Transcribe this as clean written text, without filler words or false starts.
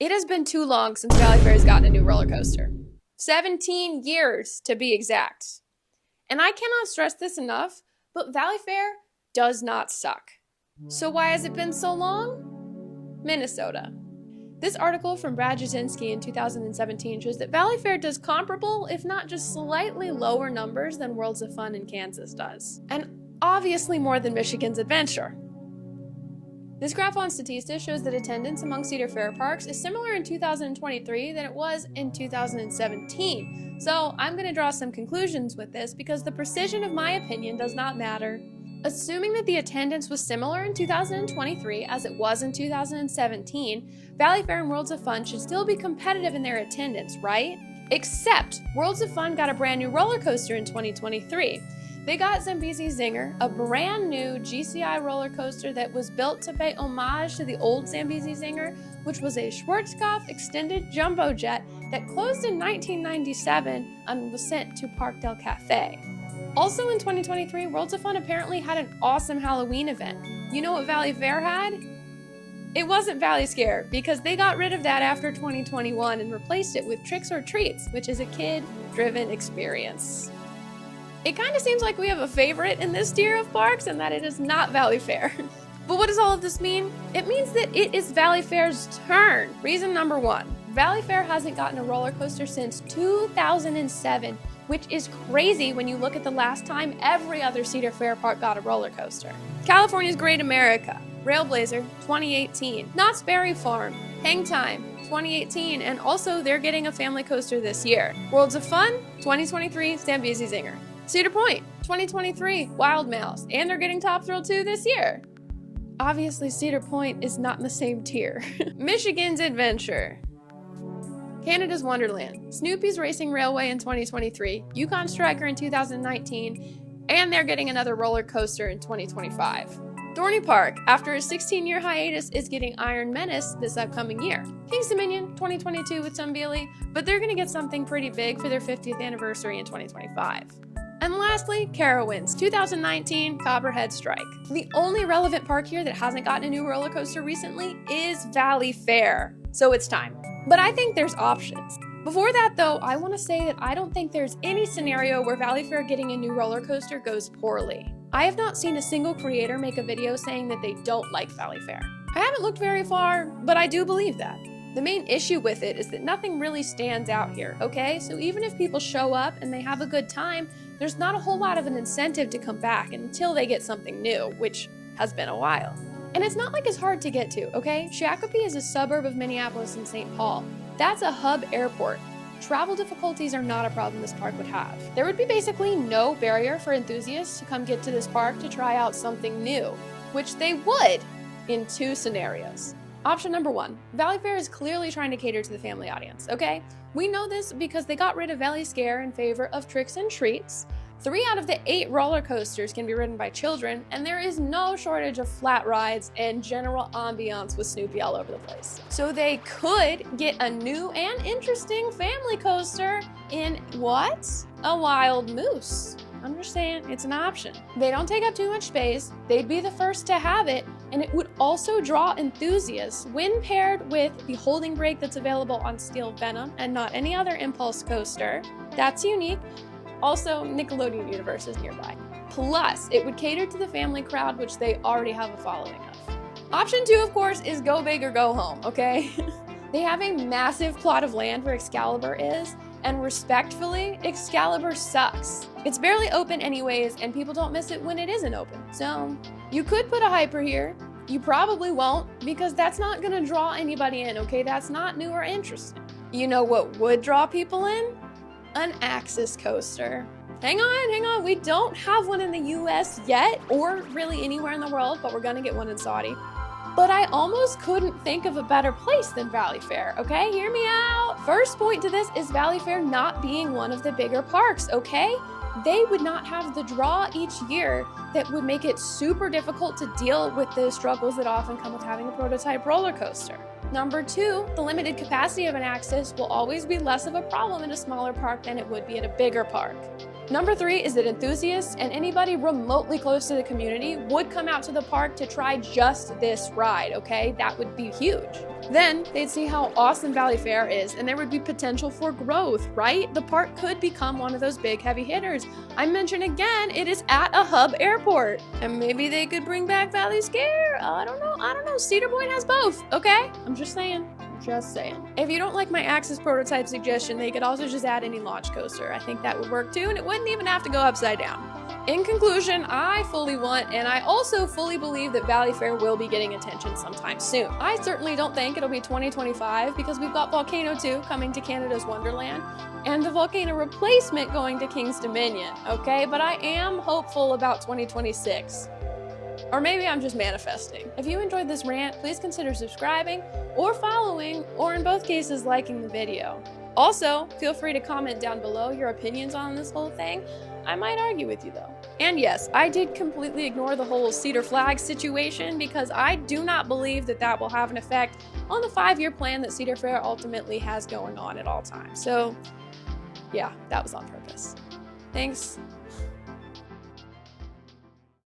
It has been too long since Valleyfair has gotten a new roller coaster. 17 years to be exact. And I cannot stress this enough, but Valleyfair does not suck. So why has it been so long? Minnesota. This article from Brad Jasinski in 2017 shows that Valleyfair does comparable, if not just slightly lower numbers than Worlds of Fun in Kansas does. And obviously more than Michigan's Adventure. This graph on Statista shows that attendance among Cedar Fair parks is similar in 2023 than it was in 2017. So I'm going to draw some conclusions with this because the precision of my opinion does not matter. Assuming that the attendance was similar in 2023 as it was in 2017, Valleyfair and Worlds of Fun should still be competitive in their attendance, right? Except Worlds of Fun got a brand new roller coaster in 2023. They got Zambezi Zinger, a brand new GCI roller coaster that was built to pay homage to the old Zambezi Zinger, which was a Schwarzkopf extended jumbo jet that closed in 1997 and was sent to Parc del Café. Also in 2023, Worlds of Fun apparently had an awesome Halloween event. You know what Valleyfair had? It wasn't Valley Scare, because they got rid of that after 2021 and replaced it with Tricks or Treats, which is a kid-driven experience. It kind of seems like we have a favorite in this tier of parks and that it is not Valleyfair. But what does all of this mean? It means that it is Valleyfair's turn. Reason number one, Valleyfair hasn't gotten a roller coaster since 2007, which is crazy when you look at the last time every other Cedar Fair park got a roller coaster. California's Great America, Railblazer, 2018, Knott's Berry Farm, Hang Time, 2018, and also they're getting a family coaster this year. Worlds of Fun, 2023, Zambezi Zinger. Cedar Point, 2023, Wild Mouse, and they're getting Top Thrill 2 this year. Obviously, Cedar Point is not in the same tier. Michigan's Adventure. Canada's Wonderland, Snoopy's Racing Railway in 2023, Yukon Striker in 2019, and they're getting another roller coaster in 2025. Dorney Park, after a 16-year hiatus, is getting Iron Menace this upcoming year. King's Dominion, 2022 with Tumbili, but they're gonna get something pretty big for their 50th anniversary in 2025. And lastly, Carowinds, 2019 Copperhead Strike. The only relevant park here that hasn't gotten a new roller coaster recently is Valleyfair, so it's time. But I think there's options. Before that though, I want to say that I don't think there's any scenario where Valleyfair getting a new roller coaster goes poorly. I have not seen a single creator make a video saying that they don't like Valleyfair. I haven't looked very far, but I do believe that. The main issue with it is that nothing really stands out here, okay? So even if people show up and they have a good time, there's not a whole lot of an incentive to come back until they get something new, which has been a while. And it's not like it's hard to get to, okay? Shakopee is a suburb of Minneapolis and St. Paul. That's a hub airport. Travel difficulties are not a problem this park would have. There would be basically no barrier for enthusiasts to come get to this park to try out something new, which they would in two scenarios. Option number one, Valleyfair is clearly trying to cater to the family audience, okay? We know this because they got rid of Valley Scare in favor of Tricks and Treats. 3 out of the 8 roller coasters can be ridden by children, and there is no shortage of flat rides and general ambiance with Snoopy all over the place. So they could get a new and interesting family coaster in what? A Wild Moose. I'm just saying, it's an option. They don't take up too much space, they'd be the first to have it, and it would also draw enthusiasts when paired with the holding brake that's available on Steel Venom and not any other impulse coaster. That's unique. Also, Nickelodeon Universe is nearby. Plus, it would cater to the family crowd, which they already have a following of. Option 2, of course, is go big or go home, okay? They have a massive plot of land where Excalibur is, and respectfully, Excalibur sucks. It's barely open anyways, and people don't miss it when it isn't open. So, you could put a hyper here. You probably won't, because that's not gonna draw anybody in, okay? That's not new or interesting. You know what would draw people in? An Axis coaster. Hang on, we don't have one in the US yet, or really anywhere in the world, but we're gonna get one in Saudi. But I almost couldn't think of a better place than Valleyfair, okay? Hear me out. First point to this is Valleyfair not being one of the bigger parks, okay? They would not have the draw each year that would make it super difficult to deal with the struggles that often come with having a prototype roller coaster. Number 2, the limited capacity of an Axis will always be less of a problem in a smaller park than it would be at a bigger park. Number 3 is that enthusiasts and anybody remotely close to the community would come out to the park to try just this ride, okay? That would be huge. Then they'd see how awesome Valleyfair is, and there would be potential for growth, right? The park could become one of those big heavy hitters. I mention again, it is at a hub airport. And maybe they could bring back Valley Scare. I don't know. Cedar Point has both, okay? I'm just saying. If you don't like my Axis prototype suggestion, they could also just add any launch coaster. I think that would work too, and it wouldn't even have to go upside down. In conclusion, I fully want, and I also fully believe that Valleyfair will be getting attention sometime soon. I certainly don't think it'll be 2025 because we've got Volcano 2 coming to Canada's Wonderland and the Volcano replacement going to King's Dominion, okay? But I am hopeful about 2026. Or maybe I'm just manifesting. If you enjoyed this rant, please consider subscribing or following, or in both cases, liking the video. Also, feel free to comment down below your opinions on this whole thing. I might argue with you though. And yes, I did completely ignore the whole Cedar Flag situation because I do not believe that that will have an effect on the 5-year plan that Cedar Fair ultimately has going on at all times. So yeah, that was on purpose. Thanks.